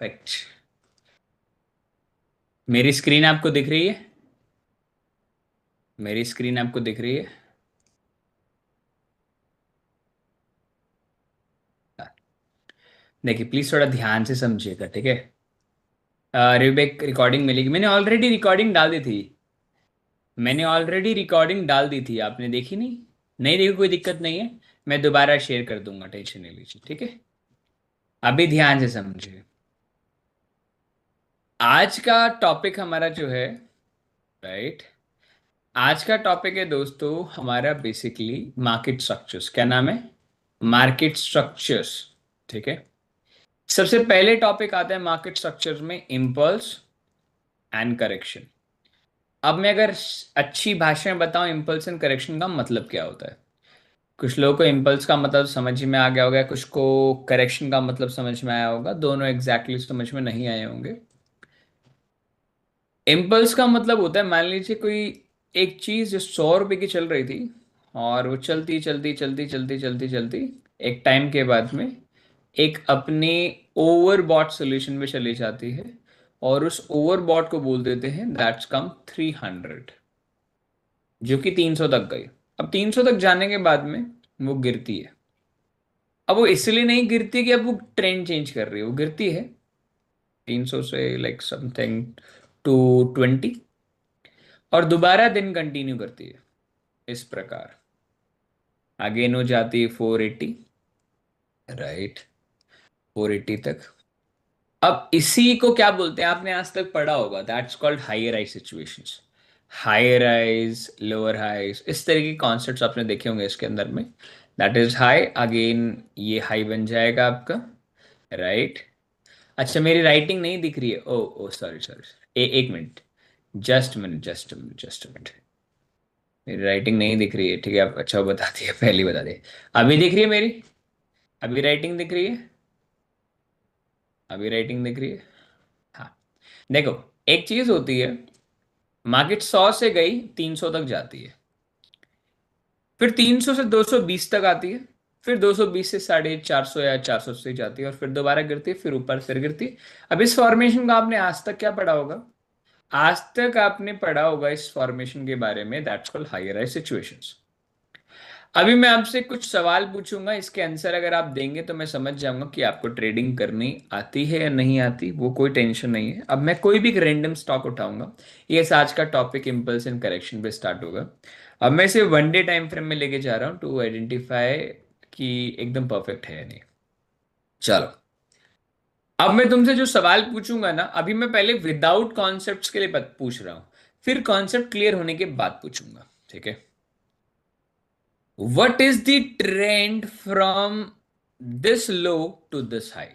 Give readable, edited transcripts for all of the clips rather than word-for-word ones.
Perfect. मेरी screen आपको दिख रही है? मेरी स्क्रीन आपको दिख रही है? देखिए प्लीज थोड़ा ध्यान से समझिएगा, ठीक है? रिबेक रिकॉर्डिंग मिलेगी, मैंने ऑलरेडी रिकॉर्डिंग डाल दी थी, आपने देखी नहीं? नहीं देखी, कोई दिक्कत नहीं है। मैं दोबारा शेयर कर दूंगा, टेंशन नहीं लीजिए, ठीक है? अभी ध्यान से समझिए। आज का टॉपिक हमारा जो है, राइट, आज का टॉपिक है दोस्तों हमारा बेसिकली मार्केट स्ट्रक्चर्स। क्या नाम है? Market structures. ठीक है। सबसे पहले टॉपिक आता है मार्केट स्ट्रक्चर्स में इम्पल्स एंड करेक्शन। अब मैं अगर अच्छी भाषा में बताऊं इम्पल्स एंड करेक्शन का मतलब क्या होता है। कुछ लोगों को इम्पल्स का मतलब समझ में आ गया होगा, कुछ को करेक्शन का मतलब समझ में आया होगा, दोनों एग्जैक्टली समझ में नहीं आए होंगे। इम्पल्स का मतलब होता है, मान लीजिए कोई एक चीज जो 100 रुपए की चल रही थी, और वो चलती चलती चलती चलती चलती चलती एक टाइम के बाद में एक अपने ओवरबॉट सोल्यूशन में चली जाती है, और उस ओवरबॉट को बोल देते हैं दैट्स कम 300, जो कि 300 तक गई। अब 300 तक जाने के बाद में वो गिरती है। अब वो इसलिए नहीं गिरती कि अब वो ट्रेंड चेंज कर रही है, वो गिरती है 300 से लाइक समथिंग टू 20, और दोबारा दिन कंटिन्यू करती है इस प्रकार। अगेन हो जाती है 480, राइट, 480 तक। अब इसी को क्या बोलते हैं, आपने आज तक पढ़ा होगा, that's called higher rise situations. Higher rise, lower highs, इस तरह के कॉन्सेप्ट्स आपने देखे होंगे इसके अंदर में। दैट इज हाई, अगेन ये हाई बन जाएगा आपका, राइट। अच्छा मेरी राइटिंग नहीं दिख रही है, ओ ओ सॉरी सॉरी, एक मिनट, जस्ट अ मिनट। मेरी राइटिंग नहीं दिख रही है, ठीक है, आप अच्छा वो बता दिए, पहले ही बता दिए। अभी दिख रही है मेरी? अभी राइटिंग दिख रही है? अभी राइटिंग दिख रही है? हाँ। देखो, एक चीज होती है, मार्केट 100 से गई 300 तक जाती है, फिर 300 से 220 तक आती है, फिर 220 से 450 या 400 से जाती है, और फिर दोबारा गिरती है, फिर ऊपर फिर गिरती है। अब इस फॉर्मेशन का आपने आज तक क्या पढ़ा होगा? आज तक आपने पढ़ा होगा इस फॉर्मेशन के बारे में, that's called higher rise situations. अभी मैं आपसे कुछ सवाल पूछूंगा, इसके आंसर अगर आप देंगे तो मैं समझ जाऊंगा कि आपको ट्रेडिंग करनी आती है या नहीं आती, वो कोई टेंशन नहीं है। अब मैं कोई भी रैंडम स्टॉक उठाऊंगा, ये आज का टॉपिक इम्पल्स एंड करेक्शन पे स्टार्ट होगा। अब मैं इसे 1 डे टाइम फ्रेम में लेके जा रहा हूँ टू आइडेंटिफाई कि एकदम परफेक्ट है या नहीं। चलो, अब मैं तुमसे जो सवाल पूछूंगा ना, अभी मैं पहले विदाउट कॉन्सेप्ट्स के लिए पूछ रहा हूँ, फिर कॉन्सेप्ट क्लियर होने के बाद पूछूंगा, ठीक है? What is the trend from this low to this high?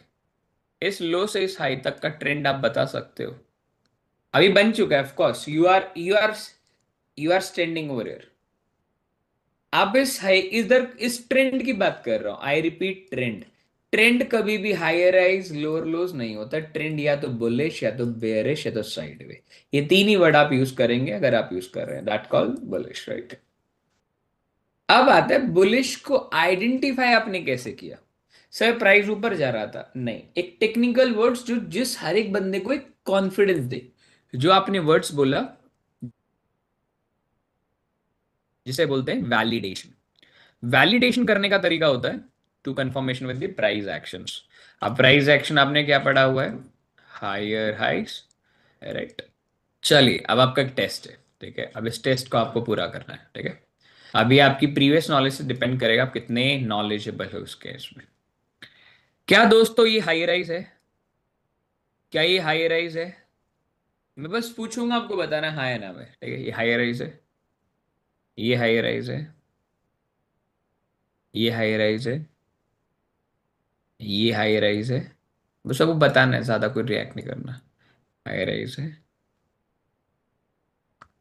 इस लो से इस हाई तक का ट्रेंड आप बता सकते हो? अभी बन चुका है, of course you are standing over here. आप इस हाई इधर इस ट्रेंड की बात कर रहा हूं, आई रिपीट ट्रेंड। ट्रेंड कभी भी हायर राइज लोअर लोज नहीं होता, ट्रेंड या तो बुलिश या तो बेयरिश या तो साइडवे, ये तीन ही वर्ड आप यूज करेंगे अगर आप यूज कर रहे हैं, दैट कॉल बुलिश, राइट। अब आता है बुलिश को आइडेंटिफाई आपने कैसे किया? सर प्राइस ऊपर जा रहा था, नहीं, एक टेक्निकल वर्ड्स जो जिस हर एक बंदे को एक कॉन्फिडेंस दे, जो आपने वर्ड्स बोला, जिसे बोलते हैं वैलिडेशन। वैलिडेशन करने का तरीका होता है to confirmation with the price actions. अब प्राइस एक्शन आपने क्या पढ़ा हुआ है? हायर हाइस, राइट। चलिए अब आपका एक टेस्ट है, ठीक है, अब इस टेस्ट को आपको पूरा करना है, ठीक है? अभी आपकी प्रीवियस नॉलेज से डिपेंड करेगा आप कितने नॉलेजेबल हो उस केस में। क्या दोस्तों ये हाई राइज है? क्या ये हाई राइज है? मैं बस पूछूंगा, आपको बताना हाँ या ना में, ठीक है? ये हाई राइज है, ये हाई राइज है, ये हाई राइज है, ये हाई राइज है। बस आपको बताना है, ज्यादा कोई रिएक्ट नहीं करना। हाई राइज है।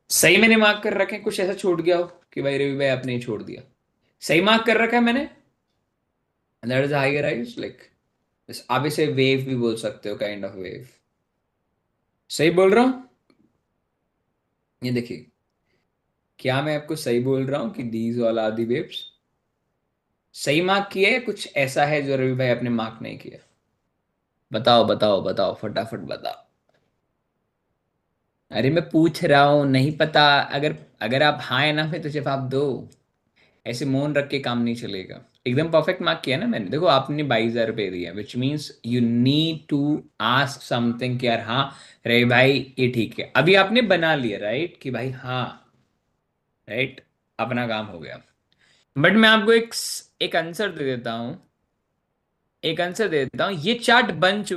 सही मैंने मार्क कर रखे हैं? कुछ ऐसा छूट गया हो कि भाई रवि भाई आपने ही छोड़ दिया? सही मार्क कर रखा है मैंने, that is high rise like. आप इसे वेव भी बोल सकते हो, काइंड ऑफ वेव। सही बोल रहा हूँ? ये देखिए, क्या मैं आपको सही बोल रहा हूँ कि these all are the waves? सही मार्क किया है, कुछ ऐसा है जो रवि भाई आपने मार्क नहीं किया? बताओ बताओ बताओ, फटाफट बताओ। अरे मैं पूछ रहा हूँ, नहीं पता। अगर अगर आप हाँ है ना फिर तो जवाब दो। ऐसे मौन रख के काम नहीं चलेगा। एकदम परफेक्ट मार्क किया ना मैंने, देखो आपने 22,000 रुपये दिया, which means you need to ask something कि यार हाँ, रे भाई ये ठीक है, अभी आपने बना लिया राइट कि भाई हाँ, राइट, अपना काम हो गया। बट मैं आपको एक आंसर दे देता हूँ, एक आंसर दे देता हूँ, ये चार्ट बन चुका